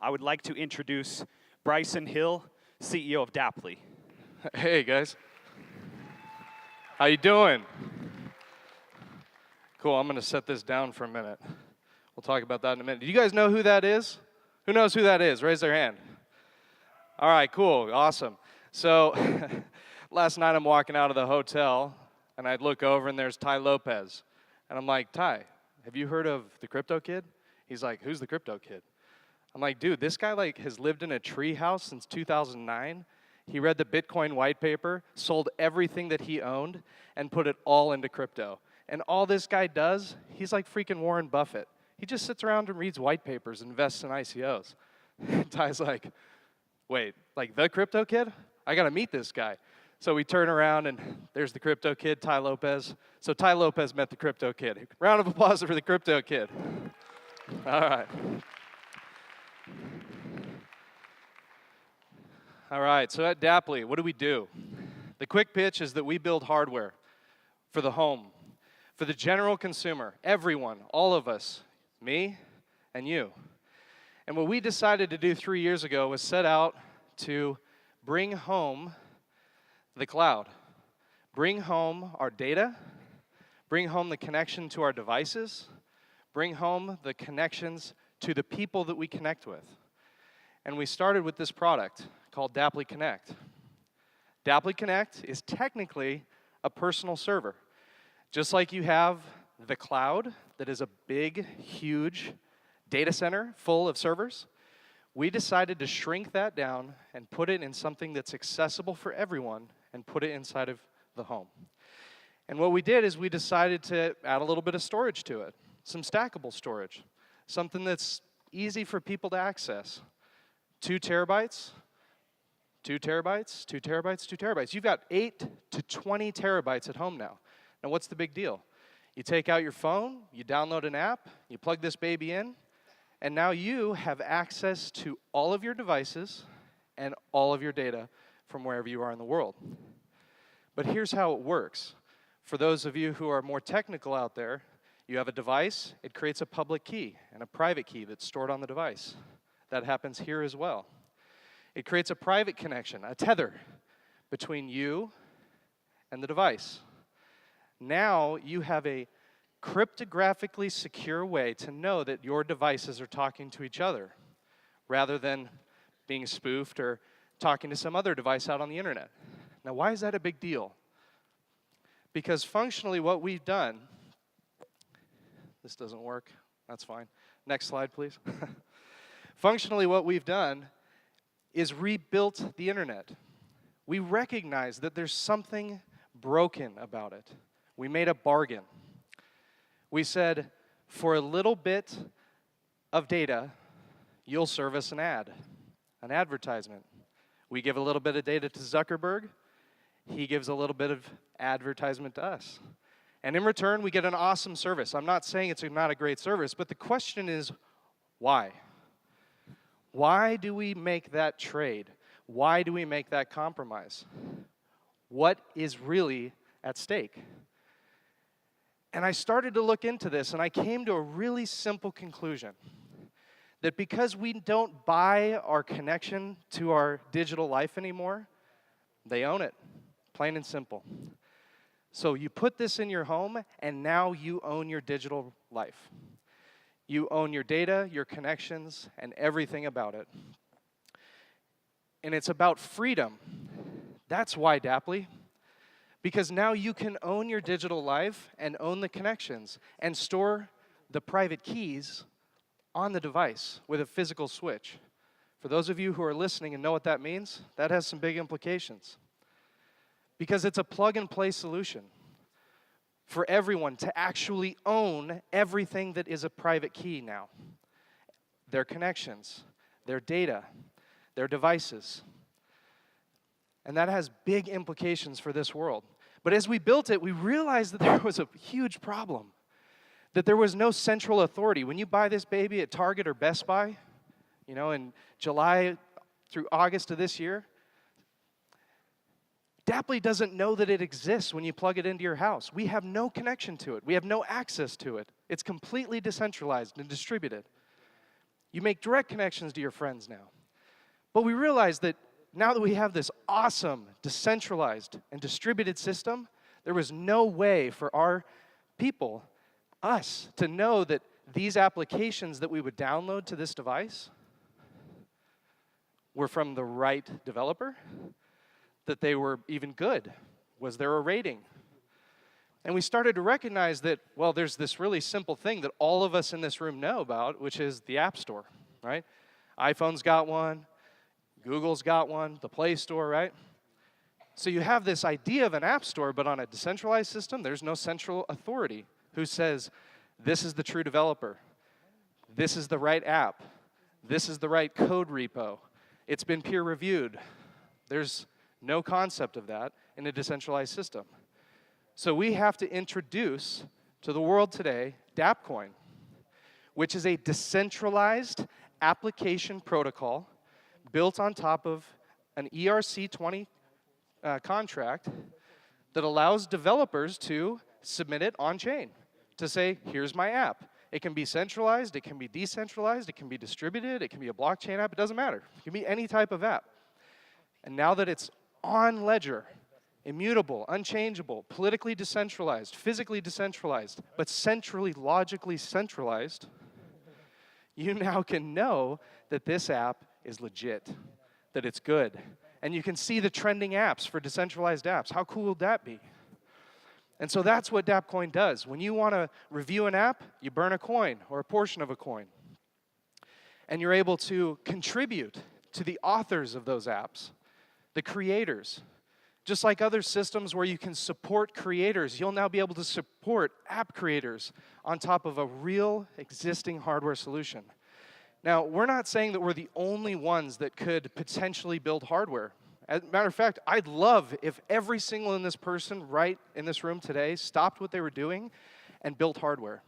I would like to introduce Bryson Hill, CEO of Daplie. Hey guys, how you doing? Cool, I'm gonna set this down for a minute. We'll talk about that in a minute. Do you guys know who that is? Who knows who that is? Raise their hand. All right, cool, awesome. So last night I'm walking out of the hotel and I'd look over and there's Ty Lopez. And I'm like, Ty, have you heard of the crypto kid? He's like, who's the crypto kid? I'm like, dude, this guy has lived in a tree house since 2009. He read the Bitcoin white paper, sold everything that he owned, and put it all into crypto. And all this guy does, he's like freaking Warren Buffett. He just sits around and reads white papers, invests in ICOs. And Ty's like, wait, like the crypto kid? I gotta meet this guy. So we turn around and there's the crypto kid, Ty Lopez. So Ty Lopez met the crypto kid. Round of applause for the crypto kid. All right. All right, so at Daplie, what do? The quick pitch is that we build hardware for the home, for the general consumer, everyone, all of us, me and you. And what we decided to do 3 years ago was set out to bring home the cloud, bring home our data, bring home the connection to our devices, bring home the connections to the people that we connect with. And we started with this product called Daplie Connect. Daplie Connect is technically a personal server. Just like you have the cloud that is a big, huge data center full of servers, we decided to shrink that down and put it in something that's accessible for everyone and put it inside of the home. And what we did is we decided to add a little bit of storage to it, some stackable storage, something that's easy for people to access. 2 terabytes, 2 terabytes, 2 terabytes, 2 terabytes. You've got 8 to 20 terabytes at home now. Now what's the big deal? You take out your phone, you download an app, you plug this baby in, and now you have access to all of your devices and all of your data from wherever you are in the world. But here's how it works. For those of you who are more technical out there, you have a device, it creates a public key and a private key that's stored on the device. That happens here as well. It creates a private connection, a tether, between you and the device. Now you have a cryptographically secure way to know that your devices are talking to each other, rather than being spoofed or talking to some other device out on the internet. Now, why is that a big deal? Because functionally what we've done, this doesn't work, that's fine. Next slide, please. Functionally what we've done is rebuilt the internet. We recognize that there's something broken about it. We made a bargain. We said, for a little bit of data, you'll serve us an ad, an advertisement. We give a little bit of data to Zuckerberg. He gives a little bit of advertisement to us. And in return, we get an awesome service. I'm not saying it's not a great service, but the question is, why? Why do we make that trade? Why do we make that compromise? What is really at stake? And I started to look into this, and I came to a really simple conclusion. That because we don't buy our connection to our digital life anymore, they own it, plain and simple. So you put this in your home, and now you own your digital life. You own your data, your connections, and everything about it. And it's about freedom. That's why Daplie. Because now you can own your digital life and own the connections and store the private keys on the device with a physical switch. For those of you who are listening and know what that means, that has some big implications. Because it's a plug-and-play solution for everyone to actually own everything that is a private key now. Their connections, their data, their devices. And that has big implications for this world. But as we built it, we realized that there was a huge problem. That there was no central authority. When you buy this baby at Target or Best Buy, you know, in July through August of this year, Daplie doesn't know that it exists when you plug it into your house. We have no connection to it. We have no access to it. It's completely decentralized and distributed. You make direct connections to your friends now. But we realize that now that we have this awesome, decentralized, and distributed system, there was no way for our people, us, to know that these applications that we would download to this device were from the right developer, that they were even good. Was there a rating? And we started to recognize that, well, there's this really simple thing that all of us in this room know about, which is the App Store, right? iPhone's got one, Google's got one, the Play Store, right? So you have this idea of an app store, but on a decentralized system, there's no central authority who says, this is the true developer, this is the right app, this is the right code repo, it's been peer reviewed. There's no concept of that in a decentralized system. So we have to introduce to the world today Dapcoin, which is a decentralized application protocol built on top of an ERC-20 contract that allows developers to submit it on-chain, to say, here's my app. It can be centralized, it can be decentralized, it can be distributed, it can be a blockchain app, it doesn't matter. It can be any type of app. And now that it's on ledger, immutable, unchangeable, politically decentralized, physically decentralized, but centrally, logically centralized, you now can know that this app is legit, that it's good. And you can see the trending apps for decentralized apps. How cool would that be? And so that's what Dapcoin does. When you want to review an app, you burn a coin or a portion of a coin. And you're able to contribute to the authors of those apps, the creators. Just like other systems where you can support creators, you'll now be able to support app creators on top of a real existing hardware solution. Now, we're not saying that we're the only ones that could potentially build hardware. As a matter of fact, I'd love if every single in this person right in this room today stopped what they were doing and built hardware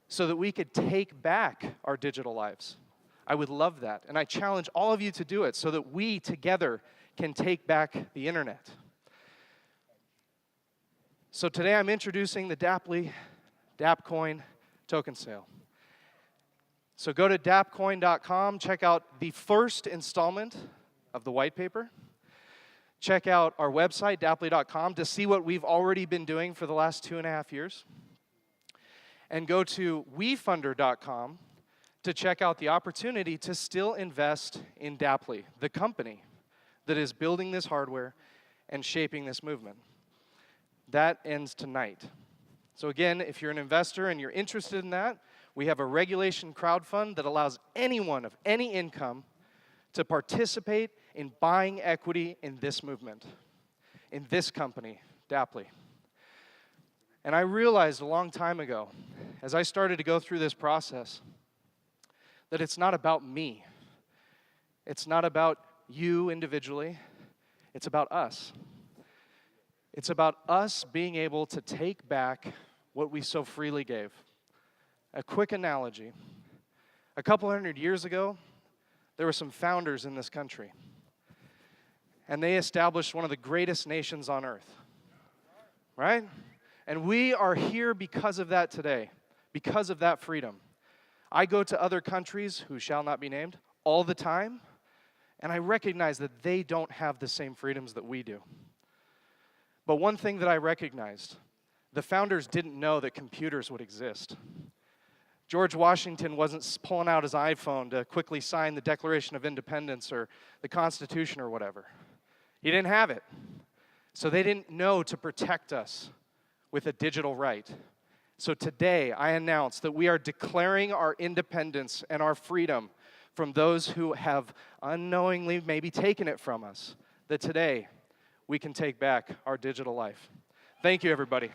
so that we could take back our digital lives. I would love that. And I challenge all of you to do it so that we together can take back the internet. So today I'm introducing the Daplie Dapcoin token sale. So go to dapcoin.com, check out the first installment of the white paper. Check out our website, daplie.com, to see what we've already been doing for the last 2.5 years. And go to wefunder.com to check out the opportunity to still invest in Daplie, the company that is building this hardware and shaping this movement. That ends tonight. So again, if you're an investor and you're interested in that, we have a regulation crowdfund that allows anyone of any income to participate in buying equity in this movement, in this company, Daplie. And I realized a long time ago, as I started to go through this process, that it's not about me. It's not about you individually. It's about us. It's about us being able to take back what we so freely gave. A quick analogy. A couple hundred years ago, there were some founders in this country. And they established one of the greatest nations on earth. Right? And we are here because of that today, because of that freedom. I go to other countries, who shall not be named, all the time, and I recognize that they don't have the same freedoms that we do. But one thing that I recognized, the founders didn't know that computers would exist. George Washington wasn't pulling out his iPhone to quickly sign the Declaration of Independence or the Constitution or whatever. He didn't have it. So they didn't know to protect us with a digital right. So today, I announce that we are declaring our independence and our freedom from those who have unknowingly maybe taken it from us, that today we can take back our digital life. Thank you, everybody.